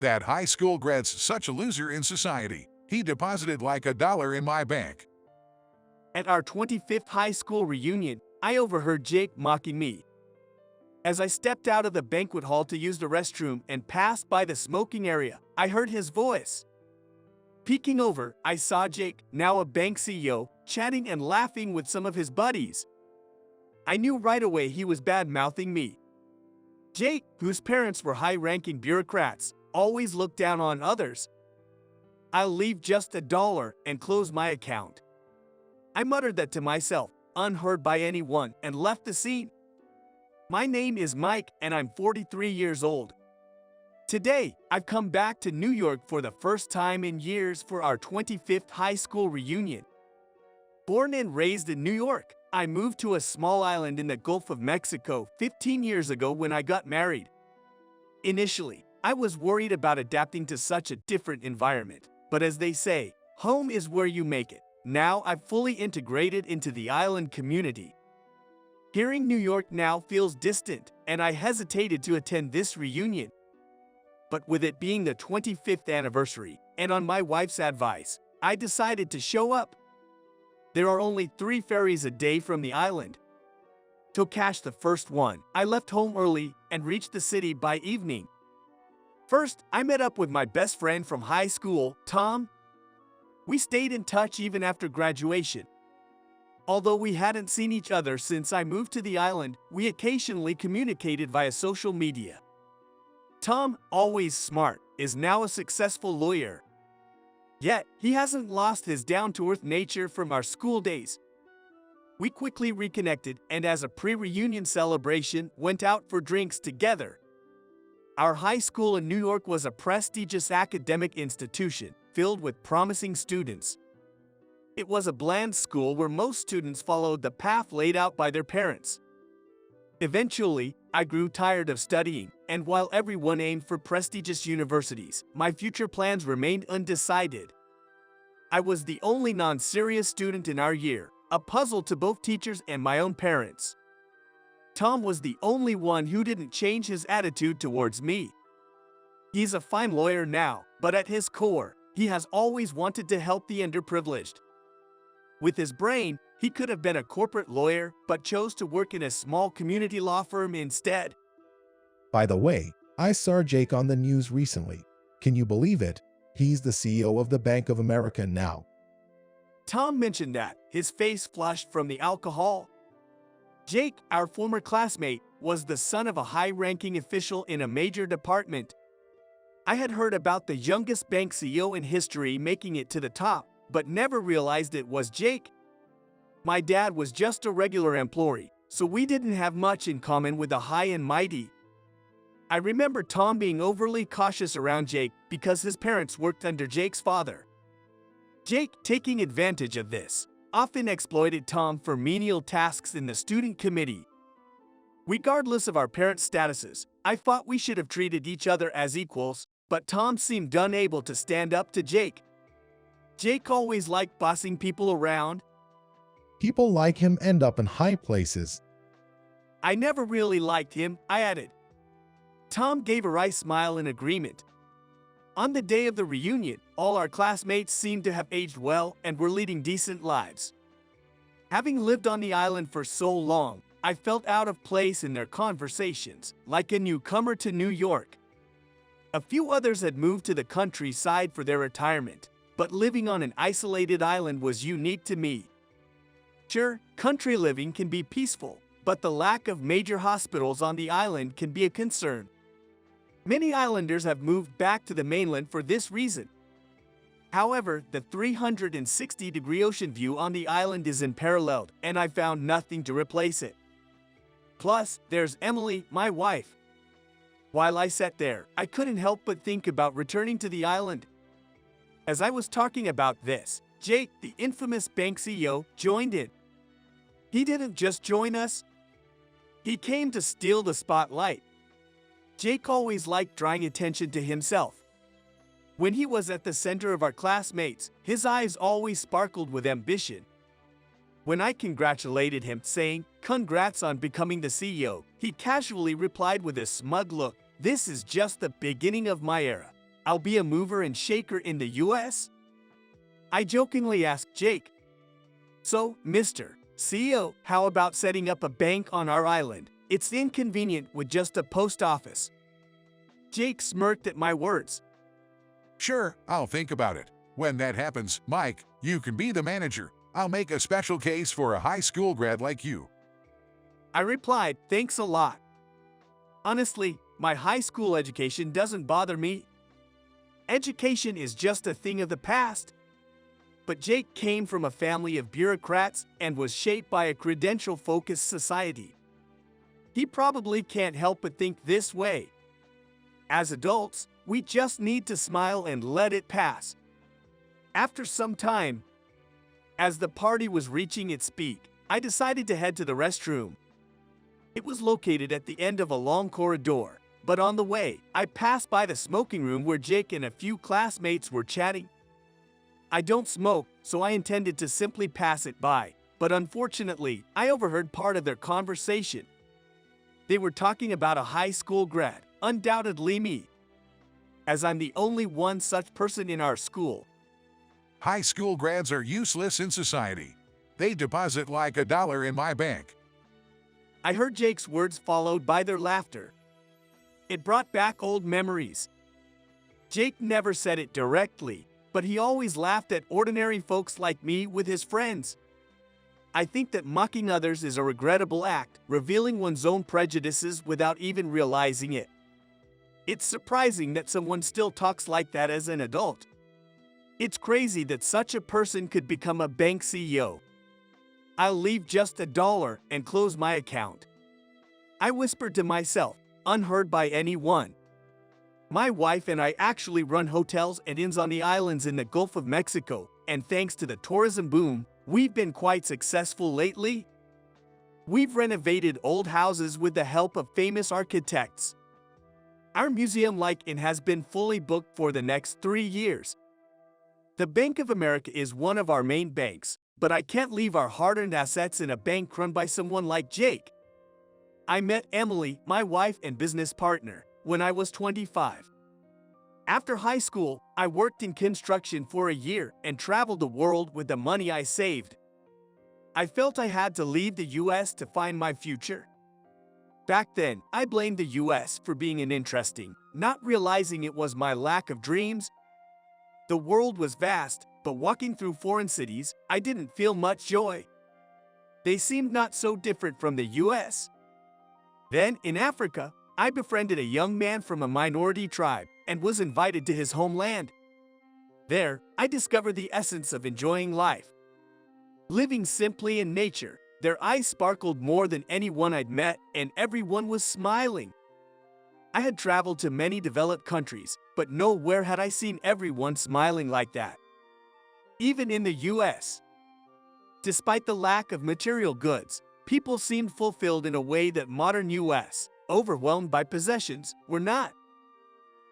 That high school grad's such a loser in society. He deposited like $1 in my bank. At our 25th high school reunion, I overheard Jake mocking me. As I stepped out of the banquet hall to use the restroom and passed by the smoking area, I heard his voice. Peeking over, I saw Jake, now a bank CEO, chatting and laughing with some of his buddies. I knew right away he was bad-mouthing me. Jake, whose parents were high-ranking bureaucrats, always looked down on others. "I'll leave just $1 and close my account." I muttered that to myself, unheard by anyone, and left the scene. My name is Mike, and I'm 43 years old. Today, I've come back to New York for the first time in years for our 25th high school reunion. Born and raised in New York, I moved to a small island in the Gulf of Mexico 15 years ago when I got married. Initially, I was worried about adapting to such a different environment, but as they say, home is where you make it. Now I've fully integrated into the island community. Hearing New York now feels distant, and I hesitated to attend this reunion. But with it being the 25th anniversary, and on my wife's advice, I decided to show up. There are only 3 ferries a day from the island. To catch the first one, I left home early and reached the city by evening. First, I met up with my best friend from high school, Tom. We stayed in touch even after graduation. Although we hadn't seen each other since I moved to the island, we occasionally communicated via social media. Tom, always smart, is now a successful lawyer. Yet, he hasn't lost his down-to-earth nature from our school days. We quickly reconnected and as a pre-reunion celebration, went out for drinks together. Our high school in New York was a prestigious academic institution, filled with promising students. It was a bland school where most students followed the path laid out by their parents. Eventually, I grew tired of studying, and while everyone aimed for prestigious universities, my future plans remained undecided. I was the only non-serious student in our year, a puzzle to both teachers and my own parents. Tom was the only one who didn't change his attitude towards me. He's a fine lawyer now, but at his core, he has always wanted to help the underprivileged. With his brain, he could have been a corporate lawyer, but chose to work in a small community law firm instead. By the way, I saw Jake on the news recently. Can you believe it? He's the CEO of the Bank of America now. Tom mentioned that, his face flushed from the alcohol. Jake, our former classmate, was the son of a high-ranking official in a major department. I had heard about the youngest bank CEO in history making it to the top, but never realized it was Jake. My dad was just a regular employee, so we didn't have much in common with the high and mighty. I remember Tom being overly cautious around Jake because his parents worked under Jake's father. Jake, taking advantage of this, often exploited Tom for menial tasks in the student committee. Regardless of our parents' statuses, I thought we should have treated each other as equals, but Tom seemed unable to stand up to Jake. Jake always liked bossing people around. People like him end up in high places. I never really liked him, I added. Tom gave a wry smile in agreement. On the day of the reunion, all our classmates seemed to have aged well and were leading decent lives. Having lived on the island for so long, I felt out of place in their conversations, like a newcomer to New York. A few others had moved to the countryside for their retirement, but living on an isolated island was unique to me. Sure, country living can be peaceful, but the lack of major hospitals on the island can be a concern. Many islanders have moved back to the mainland for this reason. However, the 360-degree ocean view on the island is unparalleled, and I found nothing to replace it. Plus, there's Emily, my wife. While I sat there, I couldn't help but think about returning to the island. As I was talking about this, Jake, the infamous bank CEO, joined in. He didn't just join us. He came to steal the spotlight. Jake always liked drawing attention to himself. When he was at the center of our classmates, his eyes always sparkled with ambition. When I congratulated him, saying, "Congrats on becoming the CEO," he casually replied with a smug look, "This is just the beginning of my era." I'll be a mover and shaker in the US? I jokingly asked Jake. So, Mr. CEO, how about setting up a bank on our island? It's inconvenient with just a post office. Jake smirked at my words. Sure, I'll think about it. When that happens, Mike, you can be the manager. I'll make a special case for a high school grad like you. I replied, thanks a lot. Honestly, my high school education doesn't bother me. Education is just a thing of the past. But Jake came from a family of bureaucrats and was shaped by a credential-focused society. He probably can't help but think this way. As adults, we just need to smile and let it pass. After some time, as the party was reaching its peak, I decided to head to the restroom. It was located at the end of a long corridor, but on the way, I passed by the smoking room where Jake and a few classmates were chatting. I don't smoke, so I intended to simply pass it by, but unfortunately, I overheard part of their conversation. They were talking about a high school grad, undoubtedly me, as I'm the only one such person in our school. High school grads are useless in society. They deposit like $1 in my bank. I heard Jake's words followed by their laughter. It brought back old memories. Jake never said it directly, but he always laughed at ordinary folks like me with his friends. I think that mocking others is a regrettable act, revealing one's own prejudices without even realizing it. It's surprising that someone still talks like that as an adult. It's crazy that such a person could become a bank CEO. I'll leave just $1 and close my account. I whispered to myself, unheard by anyone. My wife and I actually run hotels and inns on the islands in the Gulf of Mexico, and thanks to the tourism boom, we've been quite successful lately. We've renovated old houses with the help of famous architects. Our museum-like inn has been fully booked for the next 3 years. The Bank of America is one of our main banks, but I can't leave our hard-earned assets in a bank run by someone like Jake. I met Emily, my wife and business partner, when I was 25. After high school, I worked in construction for a year and traveled the world with the money I saved. I felt I had to leave the US to find my future. Back then, I blamed the US for being uninteresting, not realizing it was my lack of dreams. The world was vast, but walking through foreign cities, I didn't feel much joy. They seemed not so different from the US. Then, in Africa, I befriended a young man from a minority tribe and was invited to his homeland. There, I discovered the essence of enjoying life. Living simply in nature, their eyes sparkled more than anyone I'd met, and everyone was smiling. I had traveled to many developed countries, but nowhere had I seen everyone smiling like that. Even in the US. Despite the lack of material goods, people seemed fulfilled in a way that modern US, overwhelmed by possessions, were not.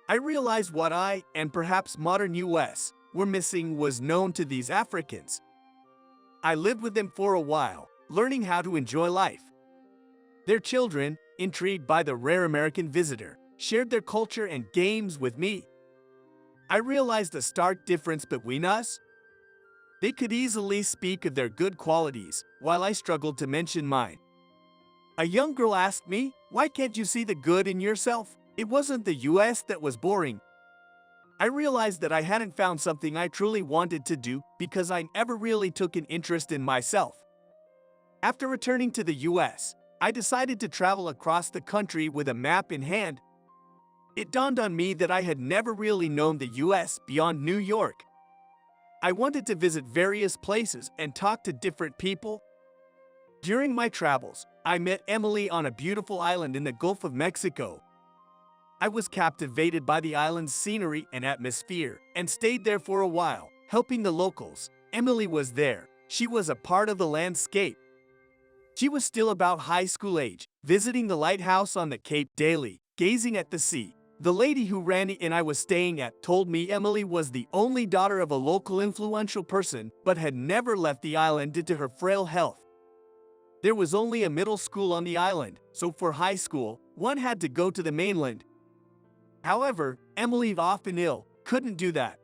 I realized what I, and perhaps modern US, were missing was known to these Africans. I lived with them for a while, learning how to enjoy life. Their children, intrigued by the rare American visitor, shared their culture and games with me. I realized the stark difference between us. They could easily speak of their good qualities, while I struggled to mention mine. A young girl asked me, "Why can't you see the good in yourself?" It wasn't the US that was boring. I realized that I hadn't found something I truly wanted to do because I never really took an interest in myself. After returning to the US, I decided to travel across the country with a map in hand. It dawned on me that I had never really known the US beyond New York. I wanted to visit various places and talk to different people. During my travels, I met Emily on a beautiful island in the Gulf of Mexico. I was captivated by the island's scenery and atmosphere and stayed there for a while, helping the locals. Emily was there. She was a part of the landscape. She was still about high school age, visiting the lighthouse on the Cape daily, gazing at the sea. The lady who ran the inn I was staying at told me Emily was the only daughter of a local influential person, but had never left the island due to her frail health. There was only a middle school on the island, so for high school, one had to go to the mainland. However, Emily, often ill, couldn't do that.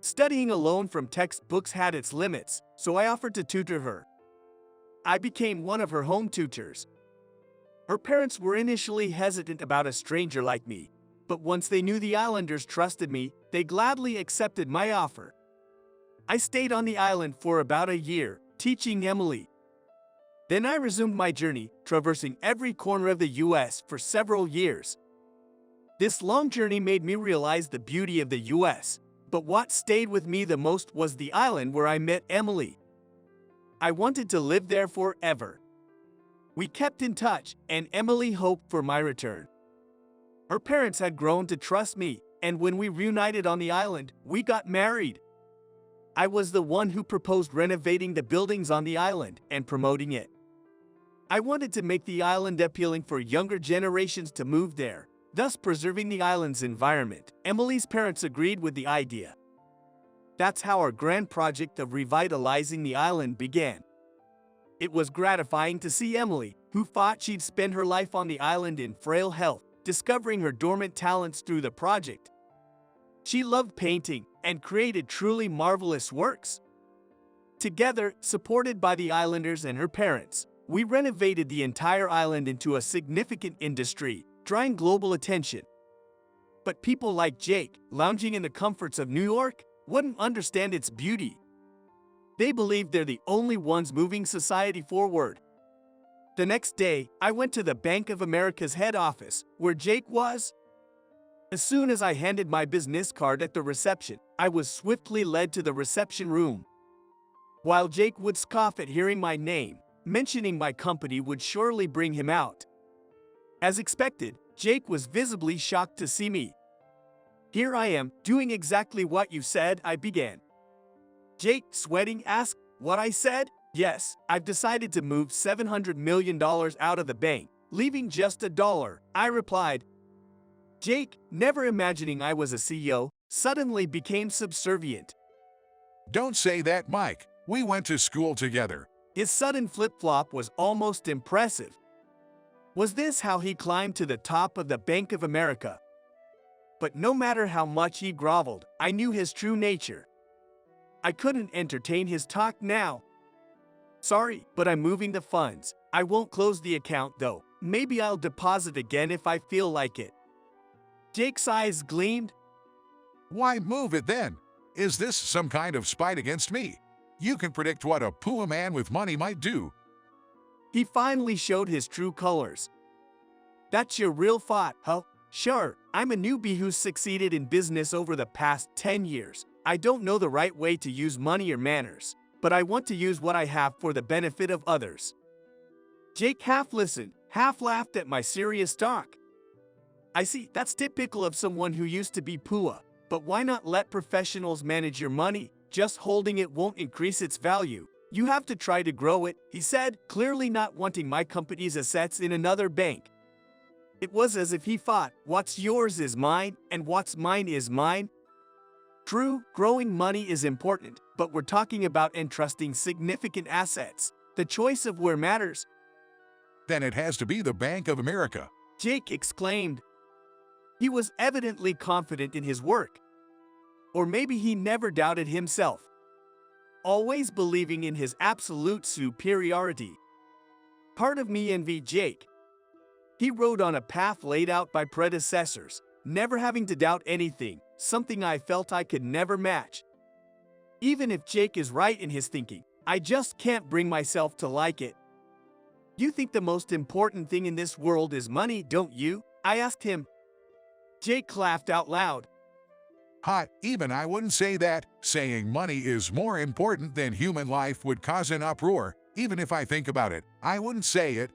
Studying alone from textbooks had its limits, so I offered to tutor her. I became one of her home tutors. Her parents were initially hesitant about a stranger like me, but once they knew the islanders trusted me, they gladly accepted my offer. I stayed on the island for about a year, teaching Emily. Then I resumed my journey, traversing every corner of the US for several years. This long journey made me realize the beauty of the US, but what stayed with me the most was the island where I met Emily. I wanted to live there forever. We kept in touch, and Emily hoped for my return. Her parents had grown to trust me, and when we reunited on the island, we got married. I was the one who proposed renovating the buildings on the island and promoting it. I wanted to make the island appealing for younger generations to move there, thus preserving the island's environment. Emily's parents agreed with the idea. That's how our grand project of revitalizing the island began. It was gratifying to see Emily, who thought she'd spend her life on the island in frail health, discovering her dormant talents through the project. She loved painting and created truly marvelous works. Together, supported by the islanders and her parents, we renovated the entire island into a significant industry, drawing global attention. But people like Jake, lounging in the comforts of New York, wouldn't understand its beauty. They believed they're the only ones moving society forward. The next day, I went to the Bank of America's head office, where Jake was. As soon as I handed my business card at the reception, I was swiftly led to the reception room. While Jake would scoff at hearing my name, mentioning my company would surely bring him out. As expected, Jake was visibly shocked to see me. "Here I am, doing exactly what you said," I began. Jake, sweating, asked what I said. "Yes, I've decided to move $700 million out of the bank, leaving just $1, I replied. Jake, never imagining I was a CEO, suddenly became subservient. Don't say that, Mike. We went to school together. His sudden flip-flop was almost impressive. Was this how he climbed to the top of the Bank of America? But no matter how much he groveled, I knew his true nature. I couldn't entertain his talk now. "Sorry, but I'm moving the funds. I won't close the account though. Maybe I'll deposit again if I feel like it." Jake's eyes gleamed. Why move it then? Is this some kind of spite against me? You can predict what a poor man with money might do. He finally showed his true colors. "That's your real thought, huh? Sure, I'm a newbie who's succeeded in business over the past 10 years. I don't know the right way to use money or manners, but I want to use what I have for the benefit of others." Jake half listened, half laughed at my serious talk. "I see, that's typical of someone who used to be poor, but why not let professionals manage your money? Just holding it won't increase its value. You have to try to grow it," he said, clearly not wanting my company's assets in another bank. It was as if he thought, what's yours is mine, and what's mine is mine. True, growing money is important, but we're talking about entrusting significant assets. The choice of where matters. Then it has to be the Bank of America. Jake exclaimed. He was evidently confident in his work. Or maybe he never doubted himself, always believing in his absolute superiority. Part of me envied Jake. He rode on a path laid out by predecessors, never having to doubt anything, something I felt I could never match. Even if Jake is right in his thinking, I just can't bring myself to like it. "You think the most important thing in this world is money, don't you?" I asked him. Jake laughed out loud. Hot, even I wouldn't say that. Saying money is more important than human life would cause an uproar. Even if I think about it, I wouldn't say it.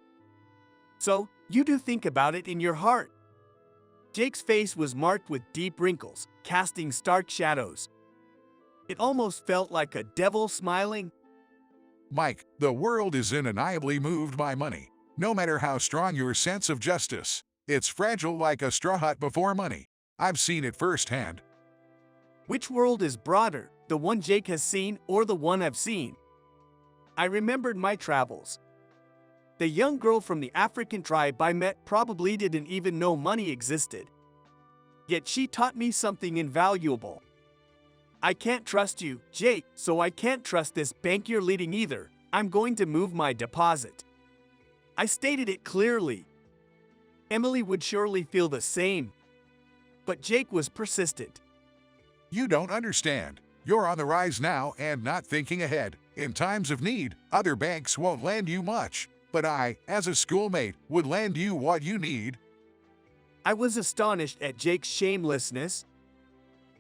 "So, you do think about it in your heart." Jake's face was marked with deep wrinkles, casting stark shadows. It almost felt like a devil smiling. Mike, the world is undeniably moved by money. No matter how strong your sense of justice, it's fragile like a straw hut before money. I've seen it firsthand. Which world is broader, the one Jake has seen or the one I've seen? I remembered my travels. The young girl from the African tribe I met probably didn't even know money existed. Yet she taught me something invaluable. I can't trust you, Jake, so I can't trust this bank you're leading either. I'm going to move my deposit. I stated it clearly. Emily would surely feel the same. But Jake was persistent. You don't understand. You're on the rise now and not thinking ahead. In times of need, other banks won't lend you much, but I, as a schoolmate, would lend you what you need. I was astonished at Jake's shamelessness.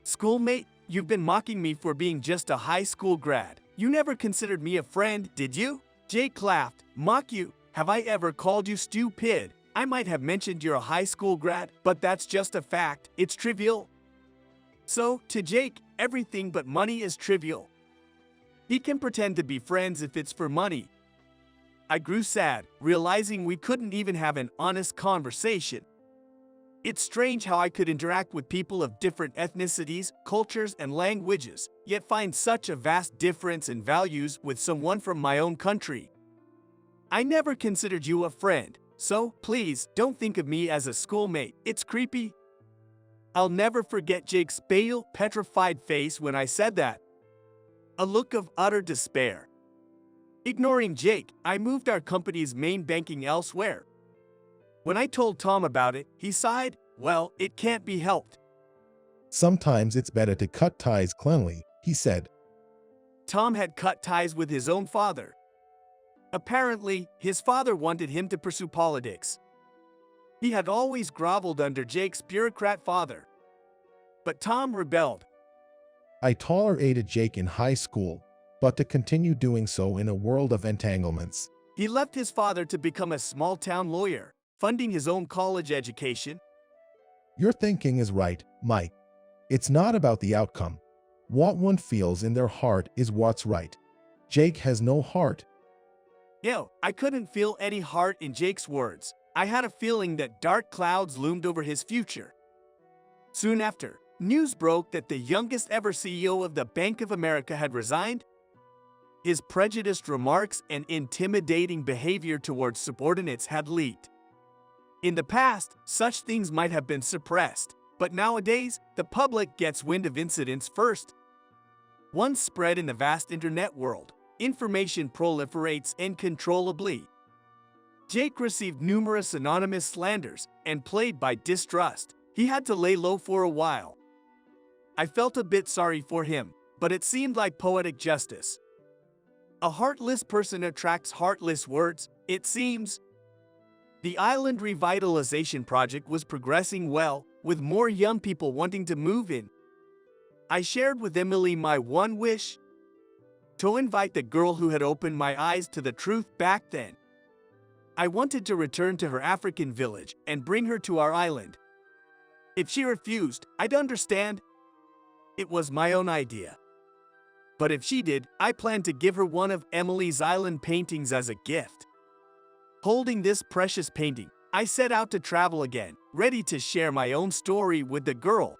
Schoolmate, you've been mocking me for being just a high school grad. You never considered me a friend, did you? Jake laughed. Mock you? Have I ever called you stupid? I might have mentioned you're a high school grad, but that's just a fact. It's trivial. So, to Jake, everything but money is trivial. He can pretend to be friends if it's for money. I grew sad, realizing we couldn't even have an honest conversation. It's strange how I could interact with people of different ethnicities, cultures, and languages, yet find such a vast difference in values with someone from my own country. I never considered you a friend, so please don't think of me as a schoolmate. It's creepy. I'll never forget Jake's pale, petrified face when I said that. A look of utter despair. Ignoring Jake, I moved our company's main banking elsewhere. When I told Tom about it, he sighed. Well, it can't be helped. Sometimes it's better to cut ties cleanly, he said. Tom had cut ties with his own father. Apparently, his father wanted him to pursue politics. He had always groveled under Jake's bureaucrat father. But Tom rebelled. I tolerated Jake in high school, but to continue doing so in a world of entanglements. He left his father to become a small-town lawyer, funding his own college education. Your thinking is right, Mike. It's not about the outcome. What one feels in their heart is what's right. Jake has no heart. I couldn't feel any heart in Jake's words. I had a feeling that dark clouds loomed over his future. Soon after, news broke that the youngest ever CEO of the Bank of America had resigned. His prejudiced remarks and intimidating behavior towards subordinates had leaked. In the past, such things might have been suppressed, but nowadays, the public gets wind of incidents first. Once spread in the vast internet world, information proliferates uncontrollably. Jake received numerous anonymous slanders and plagued by distrust. He had to lay low for a while. I felt a bit sorry for him, but it seemed like poetic justice. A heartless person attracts heartless words, it seems. The island revitalization project was progressing well, with more young people wanting to move in. I shared with Emily my one wish: to invite the girl who had opened my eyes to the truth back then. I wanted to return to her African village and bring her to our island. If she refused, I'd understand. It was my own idea. But if she did, I planned to give her one of Emily's island paintings as a gift. Holding this precious painting, I set out to travel again, ready to share my own story with the girl.